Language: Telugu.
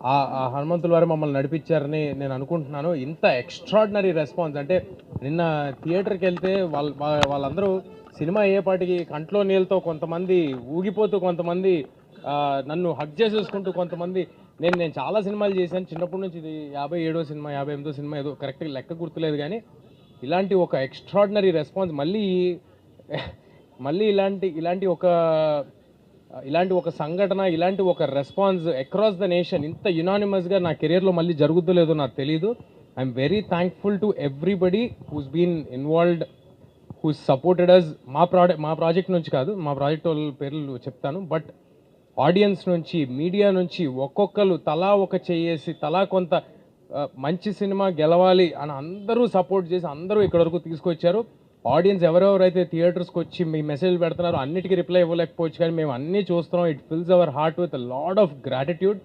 ఆ హనుమంతుల వారు మమ్మల్ని నడిపించారని నేను అనుకుంటున్నాను. ఇంత ఎక్స్ట్రాడినరీ రెస్పాన్స్ అంటే నిన్న థియేటర్కి వెళ్తే వాళ్ళందరూ సినిమా అయ్యేపాటికి కంట్లో నీళ్ళతో కొంతమంది ఊగిపోతూ, కొంతమంది నన్ను హగ్ చేసేసుకుంటూ, కొంతమంది నేను చాలా సినిమాలు చేశాను చిన్నప్పటి నుంచి. ఇది 57వ సినిమా, 58వ సినిమా ఏదో కరెక్ట్గా లెక్క గుర్తులేదు, కానీ ఇలాంటి ఒక ఎక్స్ట్రాడినరీ రెస్పాన్స్ మళ్ళీ ఇలాంటి ఒక సంఘటన, ఇలాంటి ఒక రెస్పాన్స్ అక్రాస్ ద నేషన్ ఇంత యునానిమస్గా నా కెరియర్లో మళ్ళీ జరుగుతుందో లేదో నాకు తెలీదు. I'm very thankful to everybody who's been involved, who's supported us. మా ప్రాజెక్ట్ నుంచి కాదు, మా ప్రాజెక్ట్ వాళ్ళ పేర్లు చెప్తాను, బట్ ఆడియన్స్ నుంచి, మీడియా నుంచి ఒక్కొక్కరు తలా ఒక చేసి, తలా కొంత మంచి సినిమా గెలవాలి అని అందరూ సపోర్ట్ చేసి అందరూ ఇక్కడ వరకు తీసుకొచ్చారు. ఆడియన్స్ ఎవరెవరైతే థియేటర్స్కి వచ్చి మీ మెసేజ్ పెడుతున్నారో అన్నిటికీ రిప్లై ఇవ్వలేకపోవచ్చు, కానీ మేము అన్నీ చూస్తున్నాం. It fills our heart with lot of gratitude.